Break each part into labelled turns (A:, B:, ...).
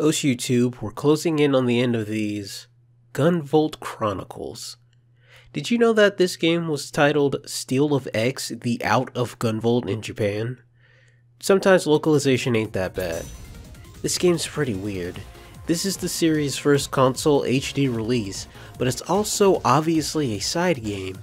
A: YouTube, we're closing in on the end of these Gunvolt Chronicles. Did you know that this game was titled Steel of X, the Out of Gunvolt in Japan? Sometimes localization ain't that bad. This game's pretty weird. This is the series' first console HD release, but it's also obviously a side game.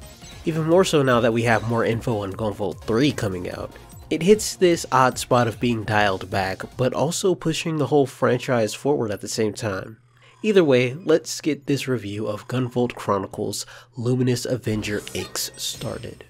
A: Even more so now that we have more info on Gunvolt 3 coming out. It hits this odd spot of being dialed back, but also pushing the whole franchise forward at the same time. Either way, let's get this review of Gunvolt Chronicles Luminous Avenger X started.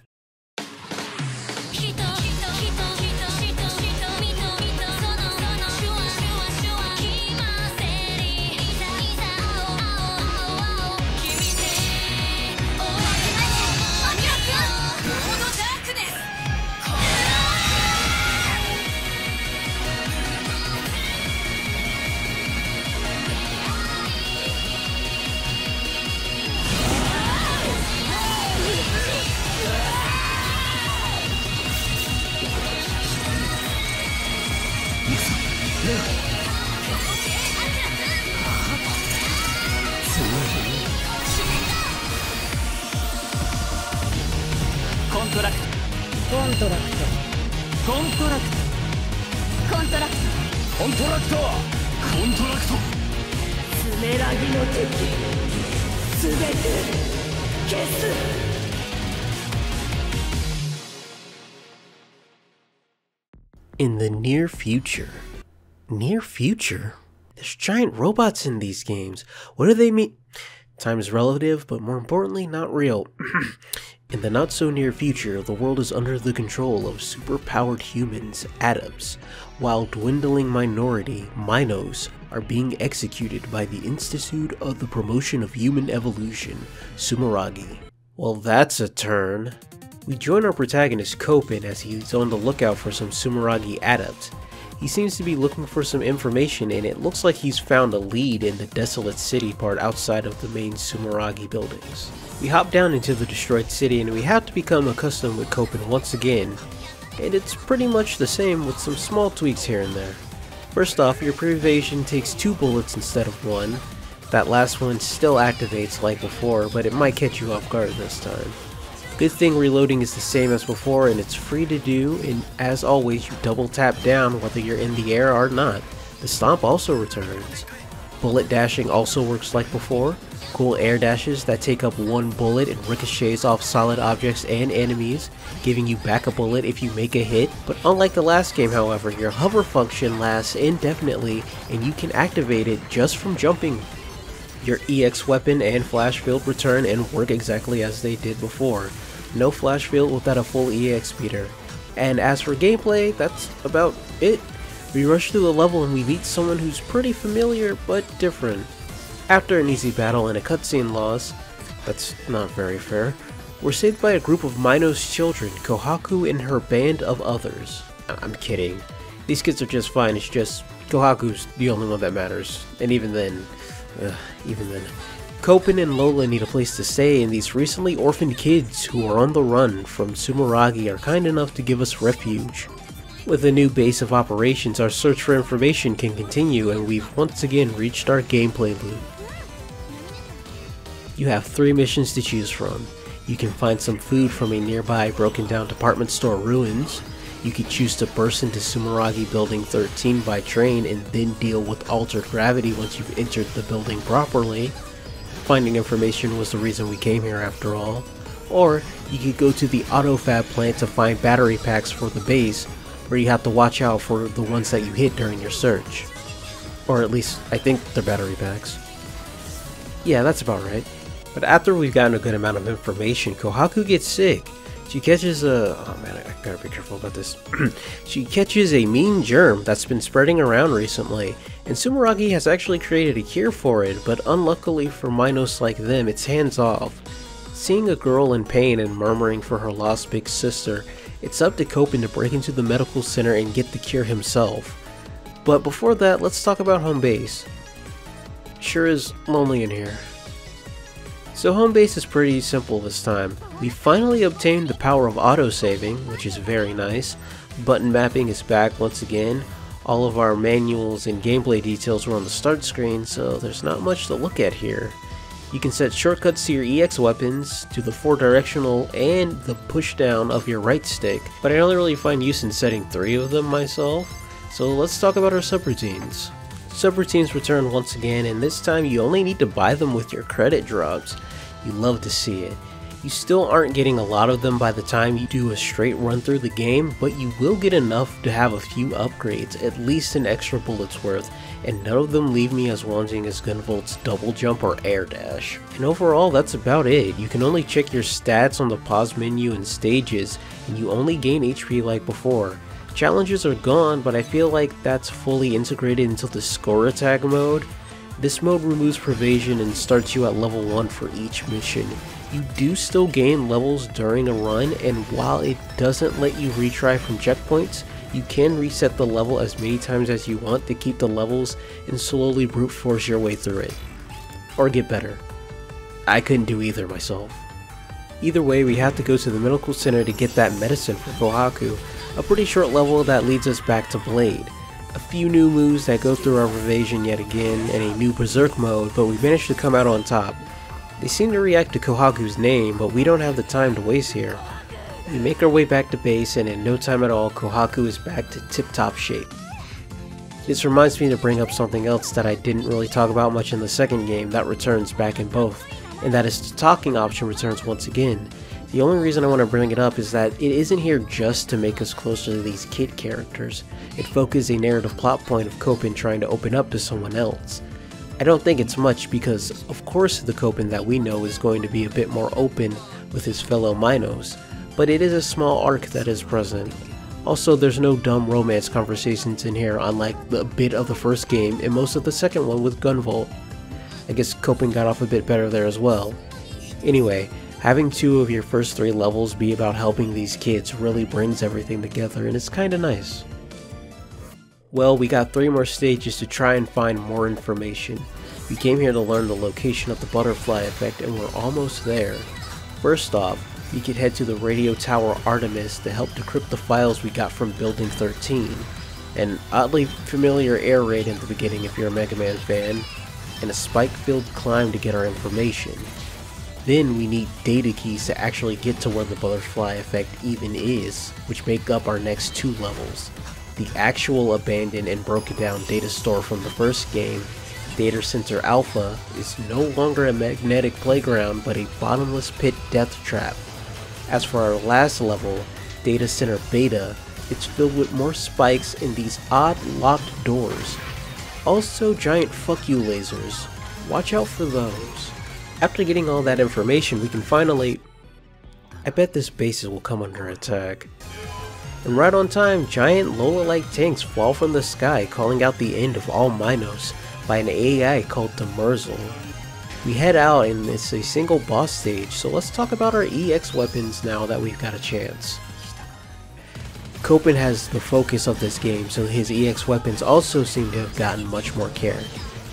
A: In the near future. Near future? There's giant robots in these games. What do they mean? Time is relative, but more importantly, not real. In the not so near future, the world is under the control of super-powered humans, adepts, while dwindling minority, Minos, are being executed by the Institute of the Promotion of Human Evolution, Sumeragi. Well, that's a turn. We join our protagonist Copen as he's on the lookout for some Sumeragi adepts. He seems to be looking for some information, and it looks like he's found a lead in the desolate city part outside of the main Sumeragi buildings. We hop down into the destroyed city and we have to become accustomed with Copen once again, and it's pretty much the same with some small tweaks here and there. First off, your pre-evasion takes 2 bullets instead of 1. That last one still activates like before, but it might catch you off guard this time. Good thing reloading is the same as before and it's free to do, and as always you double tap down whether you're in the air or not. The stomp also returns. Bullet dashing also works like before. Cool air dashes that take up 1 bullet and ricochets off solid objects and enemies, giving you back a bullet if you make a hit. But unlike the last game, however, your hover function lasts indefinitely and you can activate it just from jumping. Your EX weapon and flash field return and work exactly as they did before. No flash field without a full EX speeder. And as for gameplay, that's about it. We rush through the level and we meet someone who's pretty familiar but different. After an easy battle and a cutscene loss, that's not very fair, we're saved by a group of Minos children, Kohaku and her band of others. I'm kidding. These kids are just fine, it's just Kohaku's the only one that matters. And even then, Copen and Lola need a place to stay, and these recently orphaned kids who are on the run from Sumeragi are kind enough to give us refuge. With a new base of operations, our search for information can continue, and we've once again reached our gameplay loop. You have 3 missions to choose from. You can find some food from a nearby broken down department store ruins. You can choose to burst into Sumeragi Building 13 by train and then deal with altered gravity once you've entered the building properly. Finding information was the reason we came here after all. Or you could go to the AutoFab plant to find battery packs for the base, where you have to watch out for the ones that you hit during your search. Or at least, I think they're battery packs. Yeah, that's about right. But after we've gotten a good amount of information, Kohaku gets sick. She catches oh man, I gotta be careful about this. She catches a mean germ that's been spreading around recently, and Sumeragi has actually created a cure for it, but unluckily for Minos like them, it's hands off. Seeing a girl in pain and murmuring for her lost big sister, it's up to Copen to break into the medical center and get the cure himself. But before that, let's talk about home base. Sure is lonely in here. So home base is pretty simple this time. We finally obtained the power of auto-saving, which is very nice. Button mapping is back once again. All of our manuals and gameplay details were on the start screen, so there's not much to look at here. You can set shortcuts to your EX weapons, to the 4-directional, and the push down of your right stick, but I only really find use in setting 3 of them myself. So let's talk about our subroutines. Subroutines return once again, and this time you only need to buy them with your credit drops. You love to see it. You still aren't getting a lot of them by the time you do a straight run through the game, but you will get enough to have a few upgrades, at least an extra bullet's worth, and none of them leave me as wanting as Gunvolt's double jump or air dash. And overall, that's about it. You can only check your stats on the pause menu and stages, and you only gain HP like before. Challenges are gone, but I feel like that's fully integrated into the score attack mode. This mode removes Pervasion and starts you at level 1 for each mission. You do still gain levels during a run, and while it doesn't let you retry from checkpoints, you can reset the level as many times as you want to keep the levels and slowly brute force your way through it. Or get better. I couldn't do either myself. Either way, we have to go to the medical center to get that medicine for Kohaku, a pretty short level that leads us back to Blade. A few new moves that go through our evasion yet again, and a new berserk mode, but we managed to come out on top. They seem to react to Kohaku's name, but we don't have the time to waste here. We make our way back to base, and in no time at all, Kohaku is back to tip-top shape. This reminds me to bring up something else that I didn't really talk about much in the second game that returns back in both, and that is the talking option returns once again. The only reason I want to bring it up is that it isn't here just to make us closer to these kid characters. It focuses a narrative plot point of Copen trying to open up to someone else. I don't think it's much because, of course, the Copen that we know is going to be a bit more open with his fellow Minos, but it is a small arc that is present. Also, there's no dumb romance conversations in here unlike the bit of the first game and most of the second one with Gunvolt. I guess Copen got off a bit better there as well. Anyway, having 2 of your first 3 levels be about helping these kids really brings everything together, and it's kinda nice. Well, we got 3 more stages to try and find more information. We came here to learn the location of the butterfly effect, and we're almost there. First off, we could head to the radio tower Artemis to help decrypt the files we got from Building 13. An oddly familiar air raid in the beginning if you're a Mega Man fan, and a spike-filled climb to get our information. Then we need data keys to actually get to where the butterfly effect even is, which make up our next 2 levels. The actual abandoned and broken down data store from the first game, Data Center Alpha, is no longer a magnetic playground but a bottomless pit death trap. As for our last level, Data Center Beta, it's filled with more spikes and these odd locked doors. Also giant fuck you lasers. Watch out for those. After getting all that information, we can finally... I bet this base will come under attack. And right on time, giant Lola-like tanks fall from the sky, calling out the end of all Minos by an AI called Demerzel. We head out and it's a single boss stage, so let's talk about our EX weapons now that we've got a chance. Copen has the focus of this game, so his EX weapons also seem to have gotten much more care.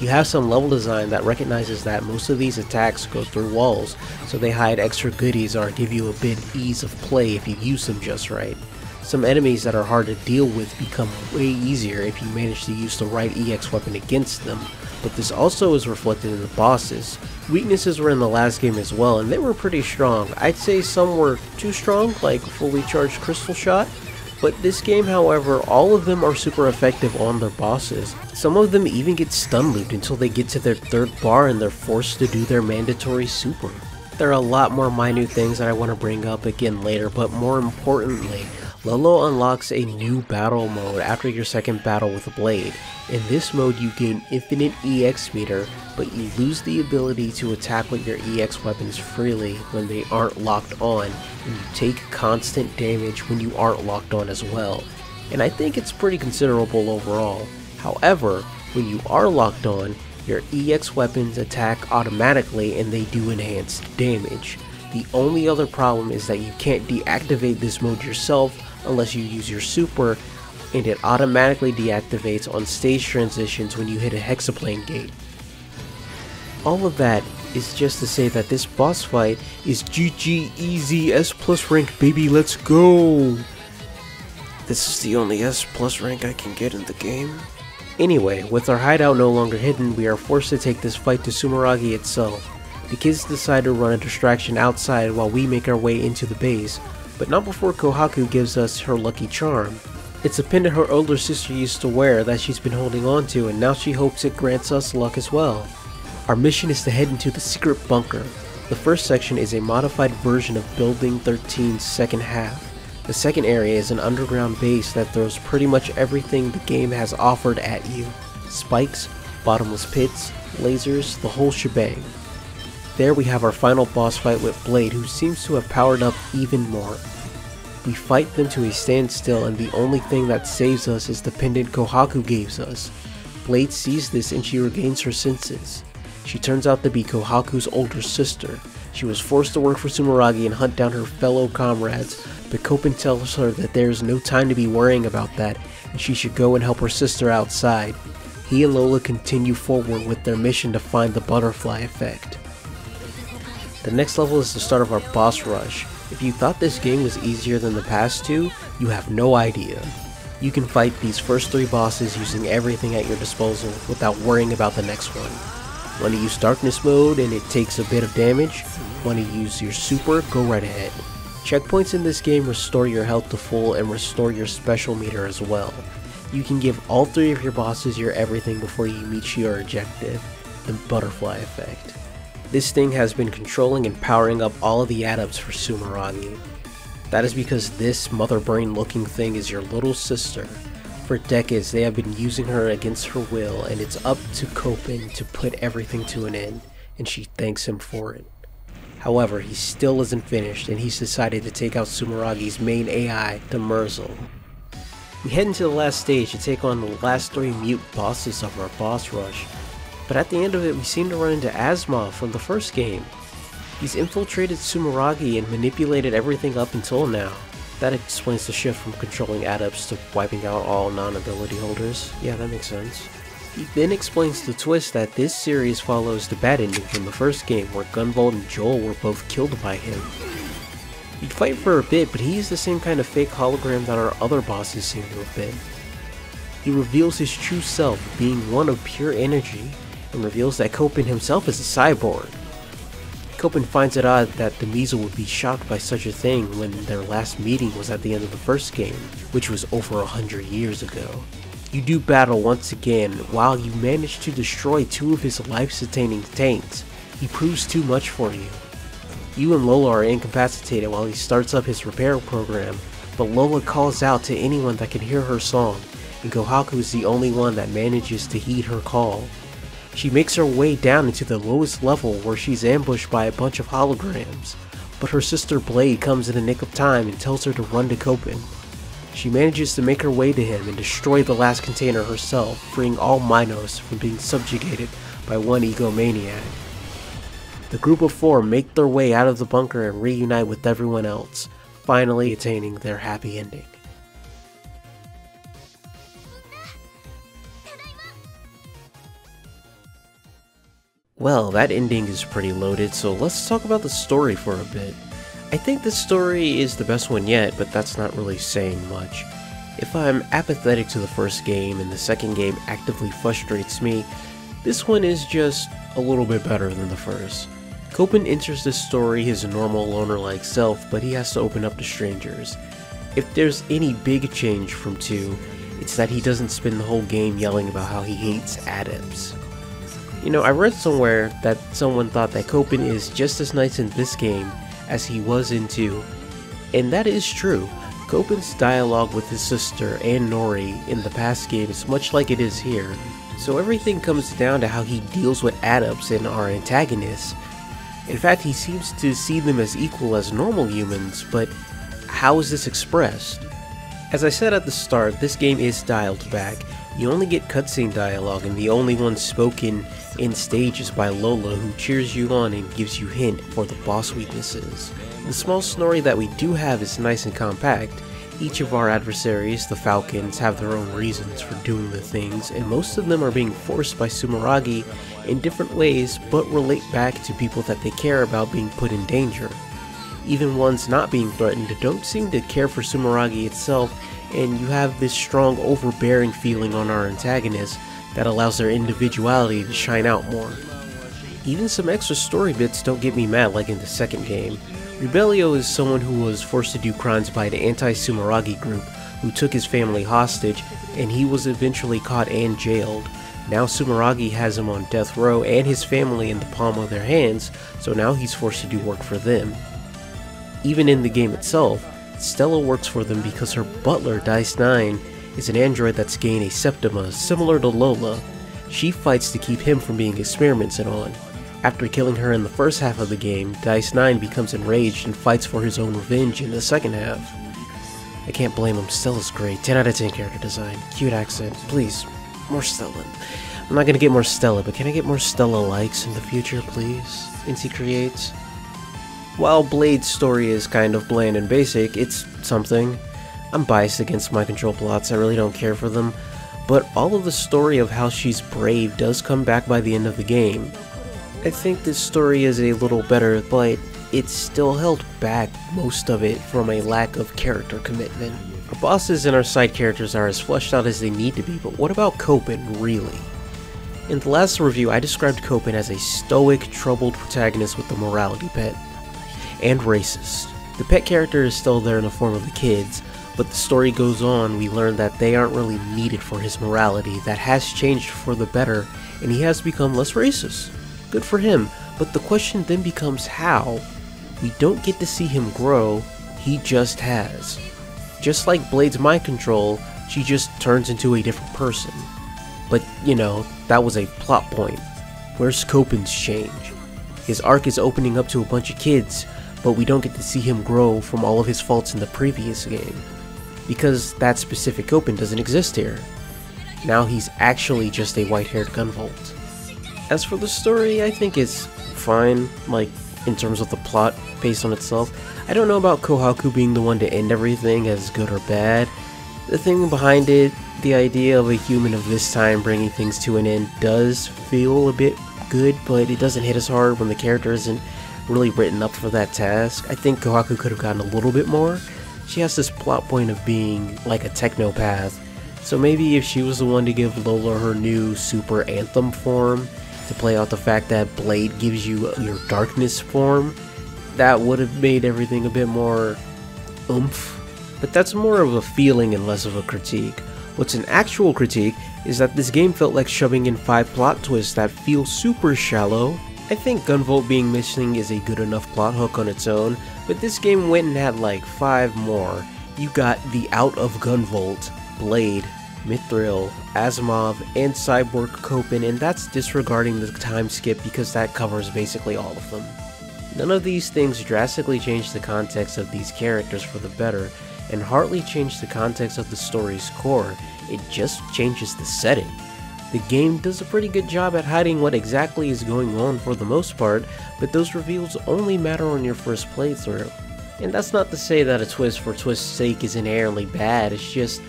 A: You have some level design that recognizes that most of these attacks go through walls, so they hide extra goodies or give you a bit ease of play if you use them just right. Some enemies that are hard to deal with become way easier if you manage to use the right EX weapon against them, but this also is reflected in the bosses. Weaknesses were in the last game as well, and they were pretty strong. I'd say some were too strong, like fully charged crystal shot, but this game, however, all of them are super effective on their bosses. Some of them even get stun looped until they get to their 3rd bar and they're forced to do their mandatory super. There are a lot more minute things that I want to bring up again later, but more importantly, Lolo unlocks a new battle mode after your 2nd battle with a blade. In this mode you gain infinite EX meter, but you lose the ability to attack with your EX weapons freely when they aren't locked on, and you take constant damage when you aren't locked on as well. And I think it's pretty considerable overall. However, when you are locked on, your EX weapons attack automatically and they do enhanced damage. The only other problem is that you can't deactivate this mode yourself unless you use your super, and it automatically deactivates on stage transitions when you hit a hexaplane gate. All of that is just to say that this boss fight is GG easy S+ rank, baby, let's go! This is the only S+ rank I can get in the game. Anyway, with our hideout no longer hidden, we are forced to take this fight to Sumeragi itself. The kids decide to run a distraction outside while we make our way into the base, but not before Kohaku gives us her lucky charm. It's a pin that her older sister used to wear that she's been holding on to, and now she hopes it grants us luck as well. Our mission is to head into the secret bunker. The first section is a modified version of Building 13's second half. The second area is an underground base that throws pretty much everything the game has offered at you. Spikes, bottomless pits, lasers, the whole shebang. There we have our final boss fight with Blade, who seems to have powered up even more. We fight them to a standstill, and the only thing that saves us is the pendant Kohaku gave us. Blade sees this and she regains her senses. She turns out to be Kohaku's older sister. She was forced to work for Sumeragi and hunt down her fellow comrades, but Copen tells her that there is no time to be worrying about that, and she should go and help her sister outside. He and Lola continue forward with their mission to find the butterfly effect. The next level is the start of our boss rush. If you thought this game was easier than the past two, you have no idea. You can fight these first 3 bosses using everything at your disposal without worrying about the next one. Want to use darkness mode and it takes a bit of damage? Want to use your super? Go right ahead. Checkpoints in this game restore your health to full and restore your special meter as well. You can give all 3 of your bosses your everything before you meet your objective, the butterfly effect. This thing has been controlling and powering up all of the adepts for Sumeragi. That is because this mother brain looking thing is your little sister. For decades they have been using her against her will, and it's up to Copen to put everything to an end, and she thanks him for it. However, he still isn't finished, and he's decided to take out Sumeragi's main AI, the Merzel. We head into the last stage to take on the last 3 mute bosses of our boss rush, but at the end of it we seem to run into Asma from the first game. He's infiltrated Sumeragi and manipulated everything up until now. That explains the shift from controlling adepts to wiping out all non-ability holders. Yeah, that makes sense. He then explains the twist that this series follows the bad ending from the first game, where Gunvolt and Joel were both killed by him. He'd fight for a bit, but he's the same kind of fake hologram that our other bosses seem to have been. He reveals his true self, being one of pure energy, and reveals that Copen himself is a cyborg. Copen finds it odd that the Measle would be shocked by such a thing when their last meeting was at the end of the first game, which was over 100 years ago. You do battle once again. While you manage to destroy 2 of his life-sustaining tanks, he proves too much for you. You and Lola are incapacitated while he starts up his repair program, but Lola calls out to anyone that can hear her song, and Kohaku is the only one that manages to heed her call. She makes her way down into the lowest level where she's ambushed by a bunch of holograms, but her sister Blade comes in the nick of time and tells her to run to Copen. She manages to make her way to him and destroy the last container herself, freeing all Minos from being subjugated by one egomaniac. The group of 4 make their way out of the bunker and reunite with everyone else, finally attaining their happy ending. Well, that ending is pretty loaded, so let's talk about the story for a bit. I think this story is the best one yet, but that's not really saying much. If I'm apathetic to the first game and the second game actively frustrates me, this one is just a little bit better than the first. Copen enters this story his normal loner-like self, but he has to open up to strangers. If there's any big change from 2, it's that he doesn't spend the whole game yelling about how he hates adepts. You know, I read somewhere that someone thought that Copen is just as nice in this game as he was in 2, and that is true. Copen's dialogue with his sister and Nori in the past game is much like it is here, so everything comes down to how he deals with adepts and our antagonists. In fact, he seems to see them as equal as normal humans, but how is this expressed? As I said at the start, this game is dialed back. You only get cutscene dialogue, and the only one spoken in stage is by Lola, who cheers you on and gives you hint for the boss weaknesses. The small story that we do have is nice and compact. Each of our adversaries, the Falcons, have their own reasons for doing the things, and most of them are being forced by Sumeragi in different ways, but relate back to people that they care about being put in danger. Even ones not being threatened don't seem to care for Sumeragi itself, and you have this strong overbearing feeling on our antagonists that allows their individuality to shine out more. Even some extra story bits don't get me mad like in the second game. Rebellio is someone who was forced to do crimes by an anti-Sumeragi group who took his family hostage, and he was eventually caught and jailed. Now Sumeragi has him on death row and his family in the palm of their hands, so now he's forced to do work for them. Even in the game itself, Stella works for them because her butler, Dice 9, is an android that's gained a septima similar to Lola. She fights to keep him from being experimented on. After killing her in the first half of the game, Dice 9 becomes enraged and fights for his own revenge in the second half. I can't blame him, Stella's great, 10 out of 10 character design, cute accent, please, more Stella. I'm not gonna get more Stella, but can I get more Stella likes in the future, please? Inti creates. While Blade's story is kind of bland and basic, it's something. I'm biased against mind control plots, I really don't care for them, but all of the story of how she's brave does come back by the end of the game. I think this story is a little better, but it still held back most of it from a lack of character commitment. Our bosses and our side characters are as fleshed out as they need to be, but what about Copen, really? In the last review, I described Copen as a stoic, troubled protagonist with a morality pet, and racist. The pet character is still there in the form of the kids, but the story goes on, we learn that they aren't really needed for his morality. That has changed for the better, and he has become less racist. Good for him, but the question then becomes how? We don't get to see him grow, he just has. Just like Blade's mind control, she just turns into a different person. But, you know, that was a plot point. Where's Copen's change? His arc is opening up to a bunch of kids, but we don't get to see him grow from all of his faults in the previous game. Because that specific Copen doesn't exist here. Now he's actually just a white-haired Gunvolt. As for the story, I think it's fine, like, in terms of the plot based on itself. I don't know about Kohaku being the one to end everything as good or bad. The thing behind it, the idea of a human of this time bringing things to an end does feel a bit good, but it doesn't hit as hard when the character isn't really written up for that task. I think Kohaku could have gotten a little bit more. She has this plot point of being like a technopath, so maybe if she was the one to give Lola her new super anthem form, to play out the fact that Blade gives you your darkness form, that would have made everything a bit more oomph. But that's more of a feeling and less of a critique. What's an actual critique is that this game felt like shoving in 5 plot twists that feel super shallow. I think Gunvolt being missing is a good enough plot hook on its own, but this game went and had like 5 more. You got the Out of Gunvolt, Blade, Mithril, Asimov, and Cyborg Copen, and that's disregarding the time skip because that covers basically all of them. None of these things drastically change the context of these characters for the better, and hardly change the context of the story's core, it just changes the setting. The game does a pretty good job at hiding what exactly is going on for the most part, but those reveals only matter on your first playthrough. And that's not to say that a twist for twist's sake is inherently bad, it's just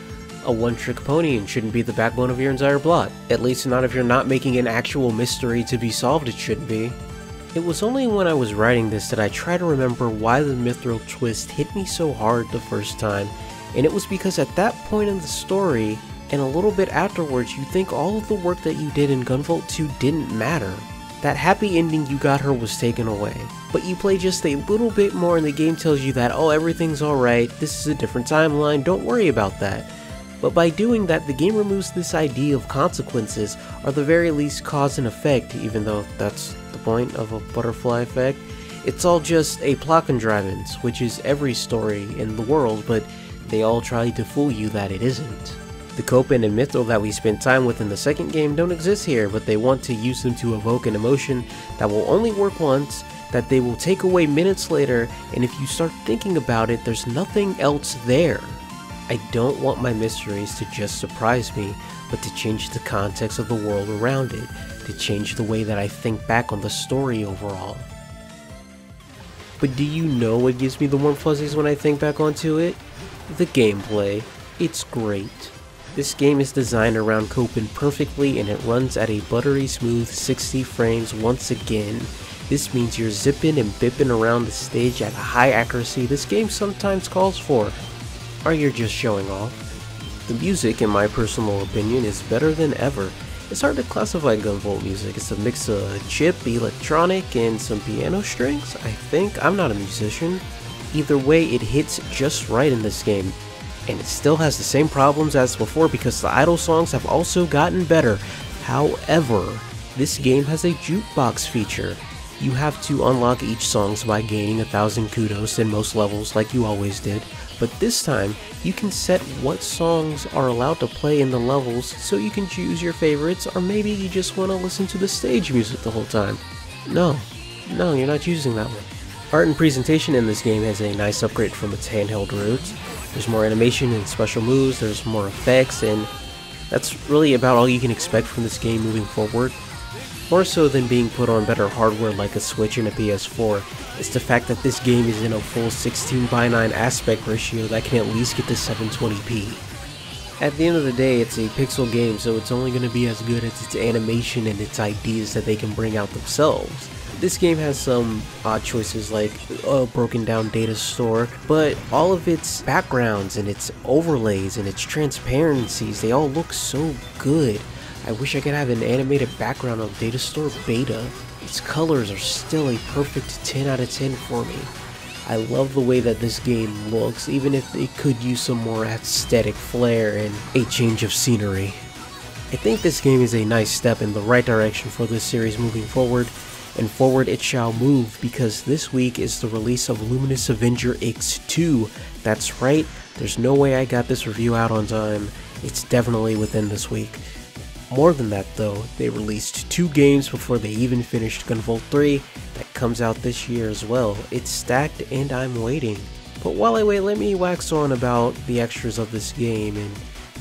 A: a one-trick pony and shouldn't be the backbone of your entire plot. At least not if you're not making an actual mystery to be solved, it shouldn't be. It was only when I was writing this that I tried to remember why the Mithril twist hit me so hard the first time, and it was because at that point in the story, and a little bit afterwards, you think all of the work that you did in Gunvolt 2 didn't matter. That happy ending you got her was taken away. But you play just a little bit more and the game tells you that, oh, everything's alright, this is a different timeline, don't worry about that. But by doing that, the game removes this idea of consequences, or the very least cause and effect, even though that's the point of a butterfly effect. It's all just a plot contrivance, which is every story in the world, but they all try to fool you that it isn't. The Copen and Mithril that we spent time with in the second game don't exist here, but they want to use them to evoke an emotion that will only work once, that they will take away minutes later, and if you start thinking about it, there's nothing else there. I don't want my mysteries to just surprise me, but to change the context of the world around it, to change the way that I think back on the story overall. But do you know what gives me the warm fuzzies when I think back onto it? The gameplay. It's great. This game is designed around Copen perfectly and it runs at a buttery smooth 60 frames once again. This means you're zipping and bipping around the stage at a high accuracy this game sometimes calls for. Or you're just showing off. The music, in my personal opinion, is better than ever. It's hard to classify Gunvolt music. It's a mix of chip, electronic, and some piano strings, I think. I'm not a musician. Either way, it hits just right in this game. And it still has the same problems as before because the idle songs have also gotten better. However, this game has a jukebox feature. You have to unlock each song by gaining 1,000 kudos in most levels like you always did, but this time you can set what songs are allowed to play in the levels so you can choose your favorites, or maybe you just want to listen to the stage music the whole time. No, you're not using that one. Art and presentation in this game has a nice upgrade from its handheld roots. There's more animation and special moves, there's more effects, and that's really about all you can expect from this game moving forward. More so than being put on better hardware like a Switch and a PS4, it's the fact that this game is in a full 16:9 aspect ratio that can at least get to 720p. At the end of the day, it's a pixel game, so it's only going to be as good as its animation and its ideas that they can bring out themselves. This game has some odd choices like a broken down data store, but all of its backgrounds and its overlays and its transparencies, they all look so good. I wish I could have an animated background on Data Store Beta. Its colors are still a perfect 10 out of 10 for me. I love the way that this game looks, even if it could use some more aesthetic flair and a change of scenery. I think this game is a nice step in the right direction for this series moving forward, and forward it shall move because this week is the release of Luminous Avenger X2. That's right, there's no way I got this review out on time. It's definitely within this week. More than that though, they released 2 games before they even finished Gunvolt 3 that comes out this year as well. It's stacked and I'm waiting. But while I wait, let me wax on about the extras of this game and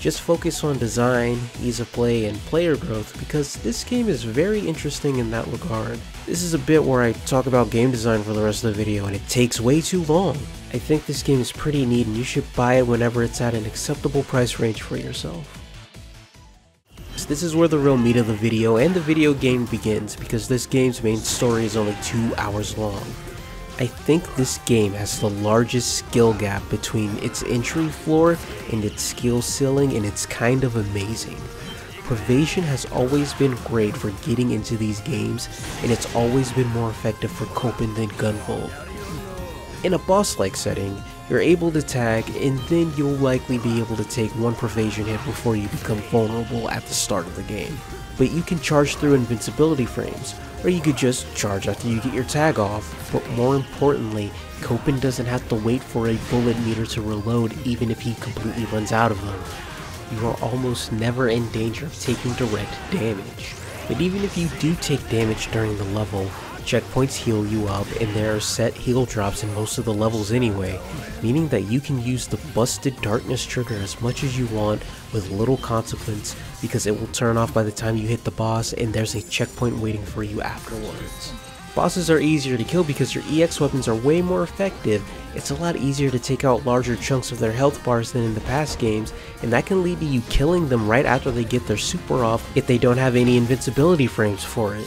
A: just focus on design, ease of play, and player growth because this game is very interesting in that regard. This is a bit where I talk about game design for the rest of the video and it takes way too long. I think this game is pretty neat and you should buy it whenever it's at an acceptable price range for yourself. This is where the real meat of the video and the video game begins because this game's main story is only 2 hours long. I think this game has the largest skill gap between its entry floor and its skill ceiling, and it's kind of amazing. Privation has always been great for getting into these games, and it's always been more effective for Copen than Gunvolt. In a boss-like setting, you're able to tag, and then you'll likely be able to take one Privation hit before you become vulnerable at the start of the game. But you can charge through invincibility frames, or you could just charge after you get your tag off. But more importantly, Copen doesn't have to wait for a bullet meter to reload even if he completely runs out of them. You are almost never in danger of taking direct damage. But even if you do take damage during the level, checkpoints heal you up and there are set heal drops in most of the levels anyway, meaning that you can use the busted darkness trigger as much as you want with little consequence because it will turn off by the time you hit the boss and there's a checkpoint waiting for you afterwards. Bosses are easier to kill because your EX weapons are way more effective. It's a lot easier to take out larger chunks of their health bars than in the past games, and that can lead to you killing them right after they get their super off if they don't have any invincibility frames for it.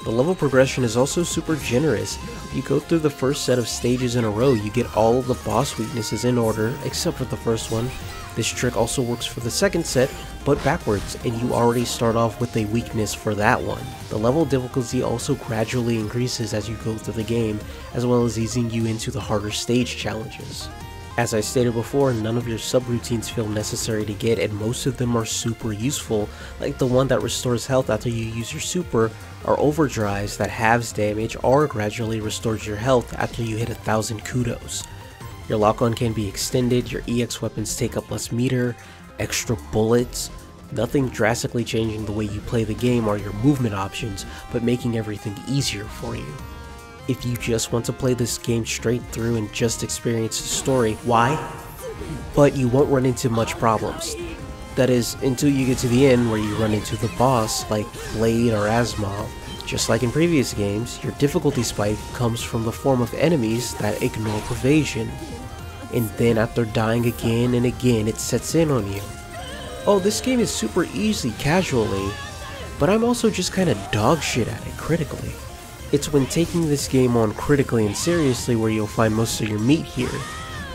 A: The level progression is also super generous. If you go through the first set of stages in a row, you get all of the boss weaknesses in order, except for the first one. This trick also works for the second set, but backwards, and you already start off with a weakness for that one. The level difficulty also gradually increases as you go through the game, as well as easing you into the harder stage challenges. As I stated before, none of your subroutines feel necessary to get, and most of them are super useful, like the one that restores health after you use your super, or overdrives that halves damage or gradually restores your health after you hit 1,000 kudos. Your lock-on can be extended, your EX weapons take up less meter, extra bullets, nothing drastically changing the way you play the game or your movement options, but making everything easier for you. If you just want to play this game straight through and just experience the story, why? But you won't run into much problems. That is, until you get to the end where you run into the boss like Blade or Asmov. Just like in previous games, your difficulty spike comes from the form of enemies that ignore Privation. And then after dying again and again, it sets in on you. Oh, this game is super easy casually, but I'm also just kinda dog shit at it critically. It's when taking this game on critically and seriously where you'll find most of your meat here.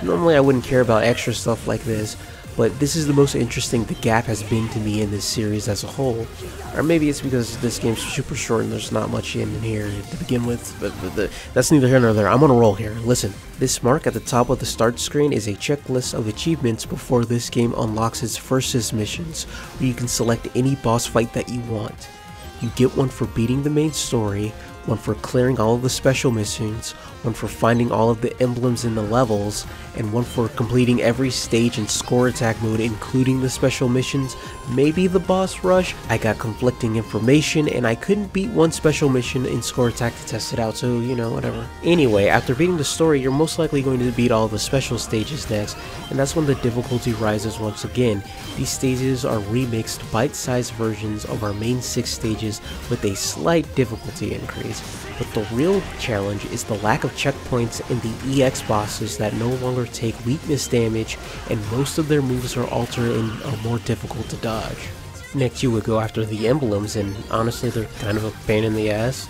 A: Normally I wouldn't care about extra stuff like this, but this is the most interesting the gap has been to me in this series as a whole. Or maybe it's because this game's super short and there's not much in here to begin with, but that's neither here nor there. I'm on a roll here. Listen, this mark at the top of the start screen is a checklist of achievements before this game unlocks its first missions, where you can select any boss fight that you want. You get one for beating the main story, one for clearing all of the special missions, one for finding all of the emblems in the levels, and one for completing every stage in score attack mode, including the special missions, maybe the boss rush. I got conflicting information and I couldn't beat one special mission in score attack to test it out, so you know, whatever. Anyway, after beating the story, you're most likely going to beat all the special stages next, and that's when the difficulty rises once again. These stages are remixed bite-sized versions of our main 6 stages with a slight difficulty increase. But the real challenge is the lack of checkpoints in the EX bosses that no longer take weakness damage, and most of their moves are altered and are more difficult to dodge. Next you would go after the emblems, and honestly they're kind of a pain in the ass.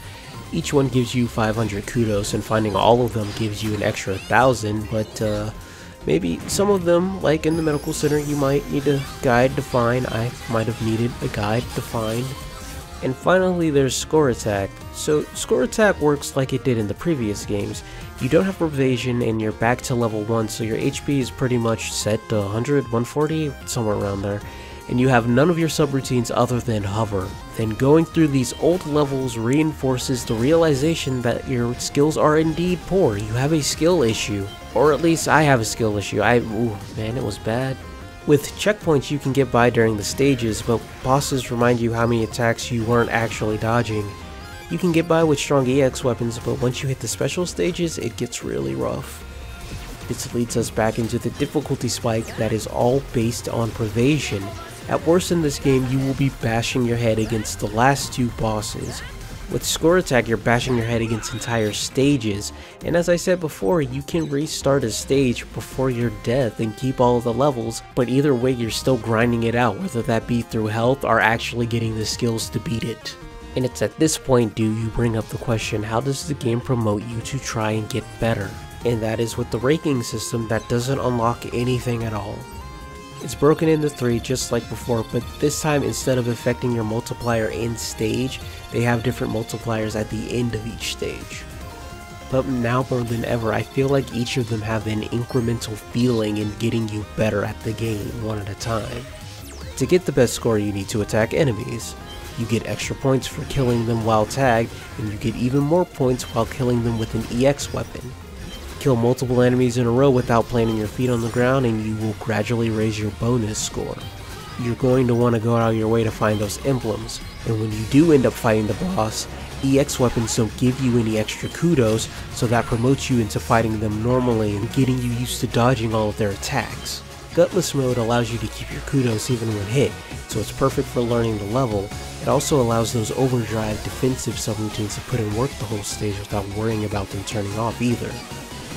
A: Each one gives you 500 kudos, and finding all of them gives you an extra 1,000, but maybe some of them, like in the medical center, you might need a guide to find. I might have needed a guide to find. And finally there's score attack. So score attack works like it did in the previous games. You don't have evasion and you're back to level 1, so your HP is pretty much set to 100, 140, somewhere around there. And you have none of your subroutines other than hover. Then going through these old levels reinforces the realization that your skills are indeed poor. You have a skill issue. Or at least I have a skill issue. Ooh, man, it was bad. With checkpoints you can get by during the stages, but bosses remind you how many attacks you weren't actually dodging. You can get by with strong EX weapons, but once you hit the special stages, it gets really rough. This leads us back into the difficulty spike that is all based on privation. At worst in this game, you will be bashing your head against the last 2 bosses. With score attack, you're bashing your head against entire stages, and as I said before, you can restart a stage before your death and keep all of the levels, but either way you're still grinding it out, whether that be through health or actually getting the skills to beat it. And it's at this point do you bring up the question, how does the game promote you to try and get better? And that is with the ranking system that doesn't unlock anything at all. It's broken into 3 just like before, but this time instead of affecting your multiplier in stage, they have different multipliers at the end of each stage. But now more than ever, I feel like each of them have an incremental feeling in getting you better at the game one at a time. To get the best score you need to attack enemies. You get extra points for killing them while tagged, and you get even more points while killing them with an EX weapon. Kill multiple enemies in a row without planting your feet on the ground and you will gradually raise your bonus score. You're going to want to go out of your way to find those emblems, and when you do end up fighting the boss, EX weapons don't give you any extra kudos, so that promotes you into fighting them normally and getting you used to dodging all of their attacks. Gutless mode allows you to keep your kudos even when hit, so it's perfect for learning the level. It also allows those overdrive defensive subroutines to put in work the whole stage without worrying about them turning off either.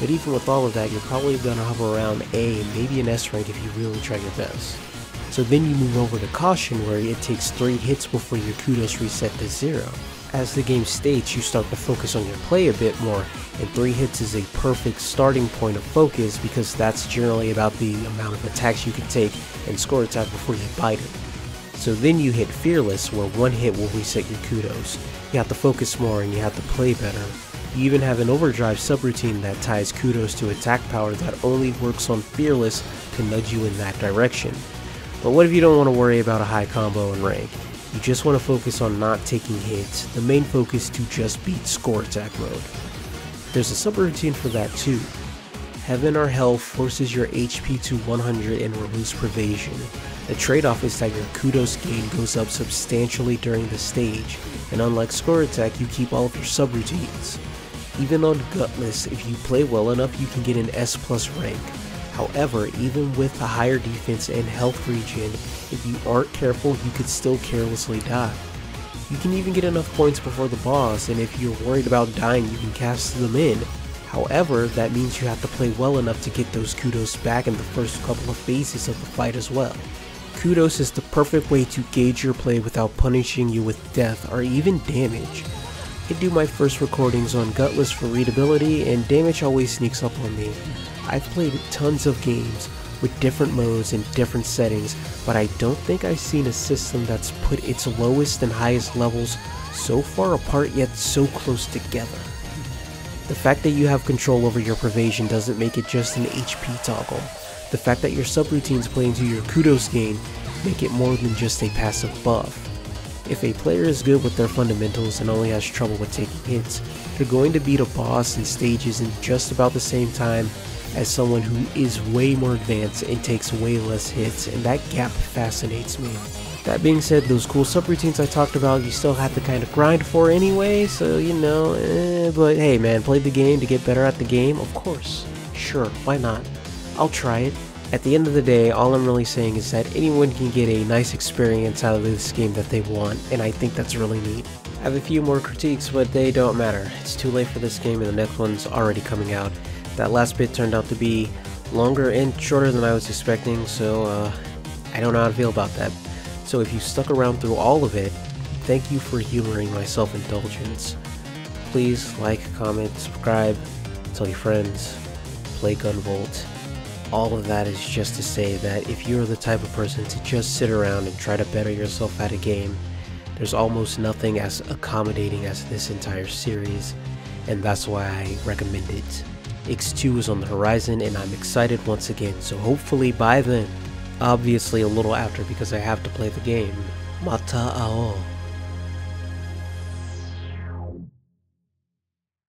A: But even with all of that, you're probably going to hover around A, maybe an S rank if you really try your best. So then you move over to Caution, where it takes 3 hits before your kudos reset to 0. As the game states, you start to focus on your play a bit more, and 3 hits is a perfect starting point of focus because that's generally about the amount of attacks you can take and score attack before you bite it. So then you hit Fearless, where 1 hit will reset your kudos. You have to focus more and you have to play better. You even have an overdrive subroutine that ties kudos to attack power that only works on Fearless to nudge you in that direction. But what if you don't want to worry about a high combo and rank? You just want to focus on not taking hits, the main focus to just beat score attack mode. There's a subroutine for that too. Heaven or Hell forces your HP to 100 and removes Privation. The trade-off is that your kudos gain goes up substantially during the stage, and unlike score attack, you keep all of your subroutines. Even on Gutless, if you play well enough, you can get an S+ rank. However, even with a higher defense and health regen, if you aren't careful, you could still carelessly die. You can even get enough points before the boss, and if you're worried about dying, you can cast them in. However, that means you have to play well enough to get those kudos back in the first couple of phases of the fight as well. Kudos is the perfect way to gauge your play without punishing you with death or even damage. I do my first recordings on Gutless for readability, and damage always sneaks up on me. I've played tons of games, with different modes and different settings, but I don't think I've seen a system that's put its lowest and highest levels so far apart yet so close together. The fact that you have control over your Pervasion doesn't make it just an HP toggle. The fact that your subroutines play into your kudos gain make it more than just a passive buff. If a player is good with their fundamentals and only has trouble with taking hits, they're going to beat a boss in stages in just about the same time as someone who is way more advanced and takes way less hits, and that gap fascinates me. That being said, those cool subroutines I talked about, you still have to kind of grind for anyway, so you know, but hey man, play the game to get better at the game? Of course. Sure, why not? I'll try it. At the end of the day, all I'm really saying is that anyone can get a nice experience out of this game that they want, and I think that's really neat. I have a few more critiques, but they don't matter. It's too late for this game and the next one's already coming out. That last bit turned out to be longer and shorter than I was expecting, so I don't know how to feel about that. So if you stuck around through all of it, thank you for humoring my self-indulgence. Please like, comment, subscribe, tell your friends, play Gunvolt. All of that is just to say that if you're the type of person to just sit around and try to better yourself at a game, there's almost nothing as accommodating as this entire series, and that's why I recommend it. X2 is on the horizon and I'm excited once again, so hopefully by then, obviously a little after because I have to play the game, Mata ao.